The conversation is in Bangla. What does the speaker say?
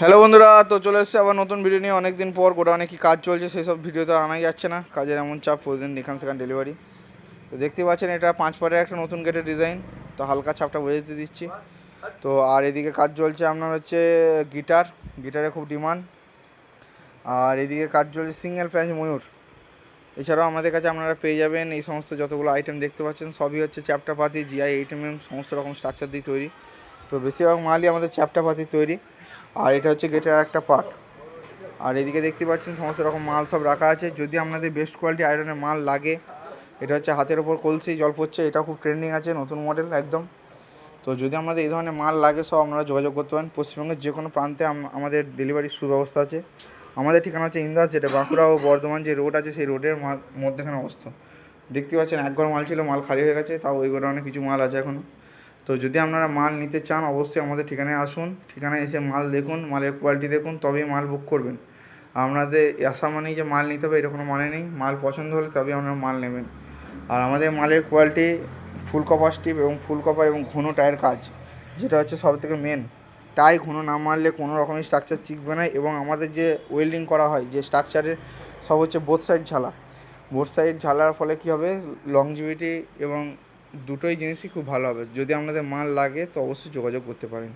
হ্যালো বন্ধুরা, তো চলে এসেছে আবার নতুন ভিডিও নিয়ে। অনেক দিন পর গোডাউনে কি কাজ চলছে সেসব ভিডিও তো আনাই যাচ্ছে না, কাজের এমন চাপ, প্রতিদিন এখান সেখান ডেলিভারি। তো দেখতে পাচ্ছেন এটা 5 পাটের একটা নতুন গেটের ডিজাইন। তো হালকা ছাপটা বোঝাতে দিচ্ছি। তো আর এদিকে কাজ চলছে আপনার হচ্ছে গিটারে খুব ডিমান্ড। আর এদিকে কাজ চলছে সিঙ্গেল প্যাচ ময়ূর। এছাড়াও আমাদের কাছে আপনারা পেয়ে যাবেন এই সমস্ত যতগুলো আইটেম দেখতে পাচ্ছেন সবই হচ্ছে চ্যাপ্টাপাতি, জিআই, 8mm সমস্ত রকম স্ট্রাকচার দিয়ে তৈরি। তো বেশিরভাগ মালই আমাদের চ্যাপ্টাপাতি তৈরি। আর এটা হচ্ছে গেটের একটা পার্ট। আর এদিকে দেখতে পাচ্ছেন সমস্ত রকম মাল সব রাখা আছে। যদি আপনাদের বেস্ট কোয়ালিটি আয়রনের মাল লাগে, এটা হচ্ছে হাতের ওপর কলসি জল পড়ছে, এটা খুব ট্রেন্ডিং আছে, নতুন মডেল একদম। তো যদি আপনাদের এই ধরনের মাল লাগে সব আপনারা যোগাযোগ করতে পারেন। পশ্চিমবঙ্গের যে কোনো প্রান্তে আমাদের ডেলিভারির সুব্যবস্থা আছে। আমাদের ঠিকানা হচ্ছে ইন্দাস, যেটা বাঁকুড়া ও বর্ধমান যে রোড আছে সেই রোডের মধ্যেখানে অবস্থা। দেখতে পাচ্ছেন এক ঘর মাল ছিল, মাল খালি হয়ে গেছে, তাও ওই ঘরে অনেক কিছু মাল আছে এখনও। তো যদি আপনারা মাল নিতে চান অবশ্যই আমাদের ঠিকানায় আসুন, ঠিকানায় এসে মাল দেখুন, মালের কোয়ালিটি দেখুন, তবেই মাল বুক করবেন। আপনাদের আসা মানেই যে মাল নিতে হবে এটা কোনো মানে নেই, মাল পছন্দ হলে তবেই আপনারা মাল নেবেন। আর আমাদের মালের কোয়ালিটি ফুল কপার স্টিপ এবং ফুল কপার এবং ঘন টায়ের কাজ, যেটা হচ্ছে সবথেকে মেন। টাই ঘন না মারলে কোনো রকমের স্ট্রাকচার চিকবে না। এবং আমাদের যে ওয়েল্ডিং করা হয় যে স্ট্রাকচারের, সব হচ্ছে বোথ সাইড ঝালার ফলে কী হবে, লংজিভিটি এবং দুটোই জিনিসই খুব ভালো হবে। যদি আপনাদের মাল লাগে তো অবশ্যই যোগাযোগ করতে পারেন।